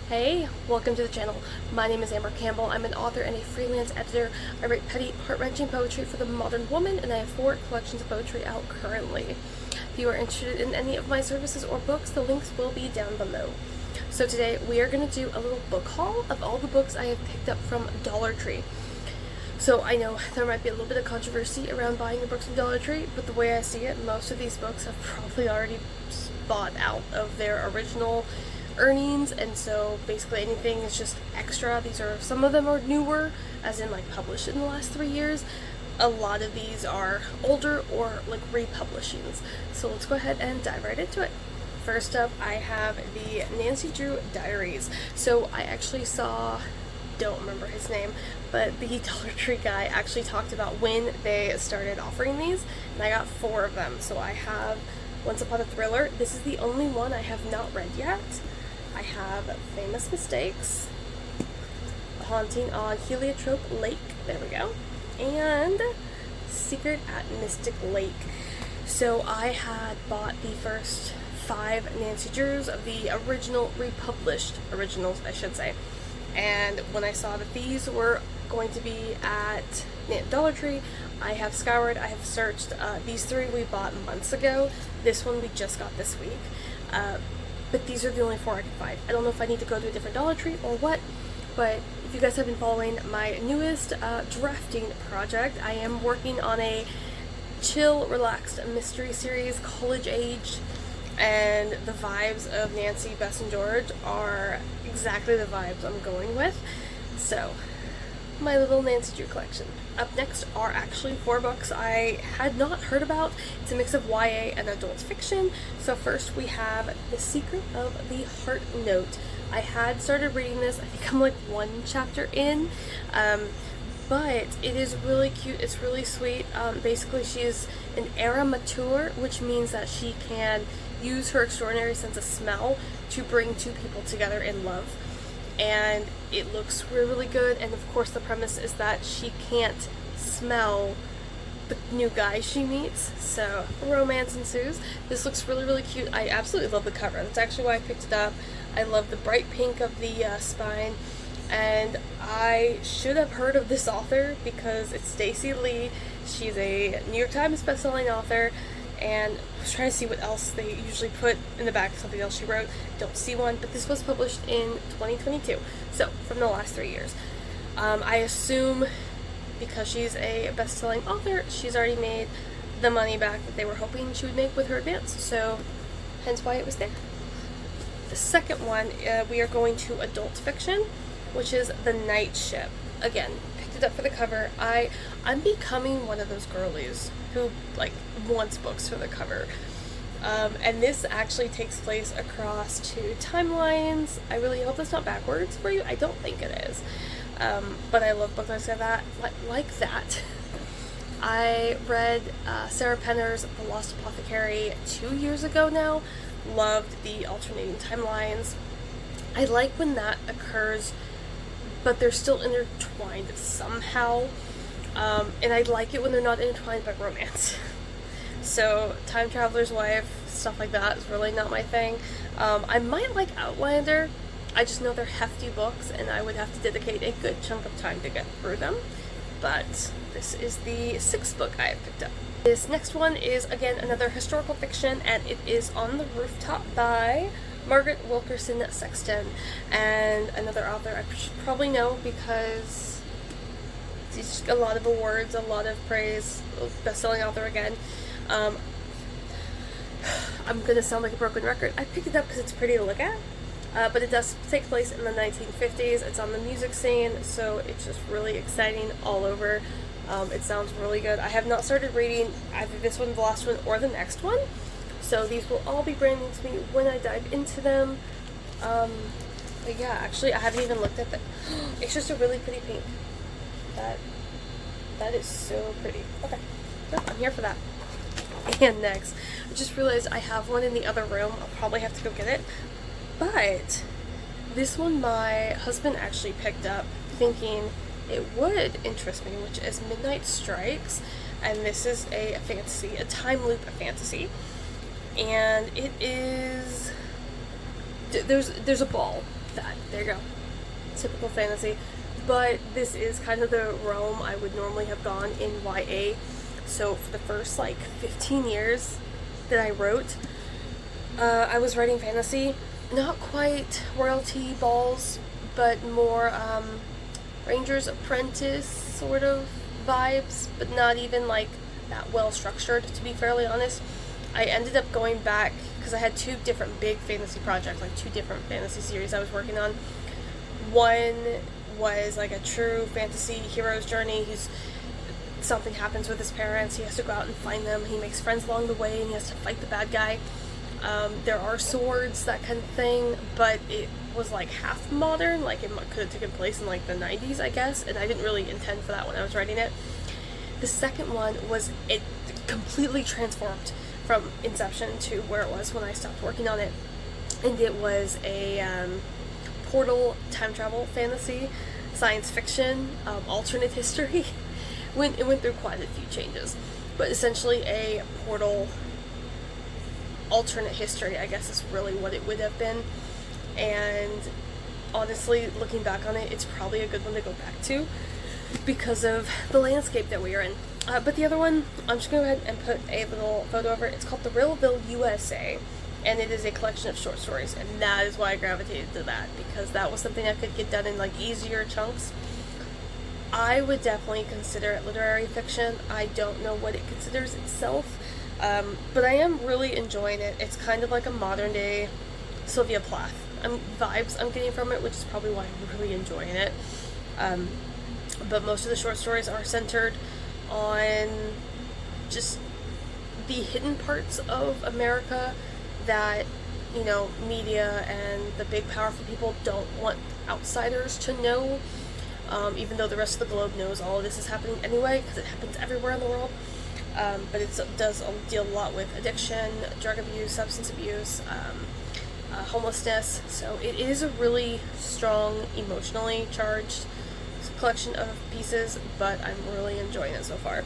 Hey, welcome to the channel. My name is Campbell. I'm an author and a freelance editor. I write petty, heart-wrenching poetry for the modern woman, and I have 4 collections of poetry out currently. If you are interested in any of my services or books, the links will be down below. So today we are going to do a little book haul of all the books I have picked up from Dollar Tree. So I know there might be a little bit of controversy around buying the books from Dollar Tree, but the way I see it, most of these books have probably already bought out of their original earnings, and so basically anything is just extra. Some of them are newer, as in like published in the last 3 years. A lot of these are older or like republishings. So let's go ahead and dive right into it. First up, I have the Nancy Drew Diaries. So I actually don't remember his name, but the Dollar Tree guy actually talked about when they started offering these, and I got 4 of them. So I have Once Upon a Thriller. This is the only one I have not read yet. I have Famous Mistakes, The Haunting on Heliotrope Lake, there we go, and Secret at Mystic Lake. So I had bought the first 5 Nancy Drews of the republished originals, I should say. And when I saw that these were going to be at Dollar Tree, I have scoured, I have searched. These 3 we bought months ago. This one we just got this week. But these are the only 4 I could find. I don't know if I need to go to a different Dollar Tree or what, but if you guys have been following my newest drafting project, I am working on a chill, relaxed mystery series, college-aged, and the vibes of Nancy, Bess, and George are exactly the vibes I'm going with. So, my little Nancy Drew collection. Up next are actually 4 books I had not heard about. It's a mix of YA and adult fiction. So first we have The Secret of the Heart Note. I had started reading this, I think I'm like 1 chapter in, but it is really cute, it's really sweet. Basically she's an aromateur, which means that she can use her extraordinary sense of smell to bring 2 people together in love. And it looks really good, and of course the premise is that she can't smell the new guy she meets, so romance ensues. This looks really cute. I absolutely love the cover. That's actually why I picked it up. I love the bright pink of the spine, and I should have heard of this author because it's Stacey Lee. She's a New York Times bestselling author, and I was trying to see what else they usually put in the back of something else she wrote. Don't see one, but this was published in 2022, so from the last 3 years. I assume because she's a best-selling author, she's already made the money back that they were hoping she would make with her advance, so hence why it was there. The second one, we are going to adult fiction, which is The Night Ship. Again, picked it up for the cover. I'm becoming one of those girlies who like wants books for the cover. And this actually takes place across 2 timelines. I really hope that's not backwards for you. I don't think it is. But I love books like that. I read Sarah Penner's The Lost Apothecary 2 years ago now. Loved the alternating timelines. I like when that occurs, but they're still intertwined somehow. And I like it when they're not intertwined by romance. So, Time Traveler's Wife, stuff like that is really not my thing. I might like Outlander. I just know they're hefty books, and I would have to dedicate a good chunk of time to get through them. But this is the 6th book I have picked up. This next one is, again, another historical fiction, and it is On the Rooftop by Margaret Wilkerson Sexton, and another author I should probably know because it's a lot of awards, a lot of praise, best-selling author again. I'm gonna sound like a broken record. I picked it up because it's pretty to look at, but it does take place in the 1950s. It's on the music scene, so it's just really exciting all over. It sounds really good. I have not started reading either this one, the last one, or the next one, so these will all be brand new to me when I dive into them. But yeah, actually I haven't even looked at them. It's just a really pretty pink. That is so pretty. Okay, yep, I'm here for that. And next, I just realized I have one in the other room. I'll probably have to go get it. But this one my husband actually picked up thinking it would interest me, which is Midnight Strikes. And this is a fantasy, a time loop fantasy. And it is there's a ball, that. There you go. Typical fantasy. But this is kind of the realm I would normally have gone in YA. So for the first like 15 years that I wrote, I was writing fantasy. Not quite royalty balls, but more Ranger's Apprentice sort of vibes, but not even like that well structured, to be fairly honest. I ended up going back because I had two different big fantasy projects, like two different fantasy series I was working on. One was like a true fantasy hero's journey. Something happens with his parents, he has to go out and find them, he makes friends along the way, and he has to fight the bad guy. There are swords, that kind of thing, but it was like half modern, like it could have taken place in like the 90s, I guess, and I didn't really intend for that when I was writing it. The second one was, it completely transformed from inception to where it was when I stopped working on it, and it was a portal time travel fantasy, science fiction, alternate history. It went through quite a few changes, but essentially a portal alternate history, I guess, is really what it would have been. And honestly, looking back on it, it's probably a good one to go back to because of the landscape that we are in. But the other one, I'm just going to go ahead and put a little photo over it. It's called The Rillville USA, and it is a collection of short stories, and that is why I gravitated to that, because that was something I could get done in like easier chunks. I would definitely consider it literary fiction. I don't know what it considers itself, but I am really enjoying it. It's kind of like a modern day Sylvia Plath vibes I'm getting from it, which is probably why I'm really enjoying it. But most of the short stories are centered on just the hidden parts of America that, you know, media and the big powerful people don't want outsiders to know. Even though the rest of the globe knows all of this is happening anyway, because it happens everywhere in the world. But it does deal a lot with addiction, drug abuse, substance abuse, homelessness. So it is a really strong, emotionally charged collection of pieces, but I'm really enjoying it so far.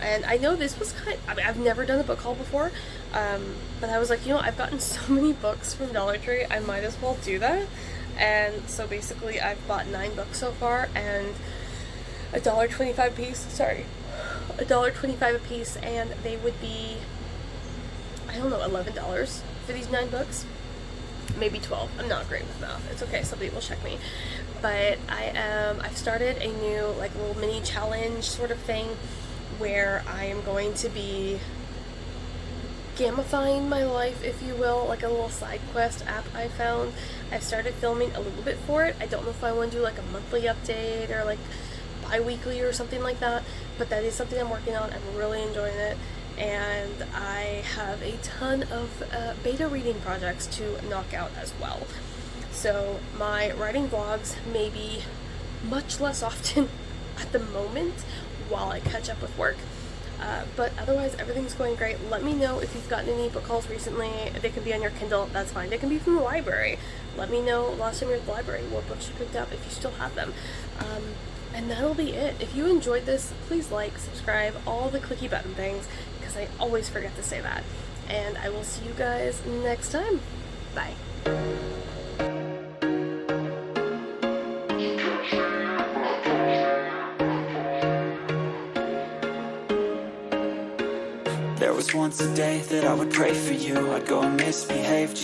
And I know this was I've never done a book haul before, but I was like, you know, I've gotten so many books from Dollar Tree, I might as well do that. And so basically I've bought 9 books so far, and $1.25 a piece, and they would be, I don't know, $11 for these 9 books, maybe 12. I'm not great with math. It's okay, somebody will check me. But I've started a new like little mini challenge sort of thing where I am going to be gamifying my life, if you will, like a little side quest app I found. I've started filming a little bit for it. I don't know if I want to do like a monthly update or like bi-weekly or something like that, but that is something I'm working on. I'm really enjoying it, and I have a ton of beta reading projects to knock out as well. So my writing vlogs may be much less often at the moment while I catch up with work. But otherwise, everything's going great. Let me know if you've gotten any book hauls recently. They can be on your Kindle, that's fine. They can be from the library. Let me know last time you were at the library what books you picked up, if you still have them. And that'll be it. If you enjoyed this, please like, subscribe, all the clicky button things, because I always forget to say that. And I will see you guys next time. Bye. There was once a day that I would pray for you. I'd go and misbehave just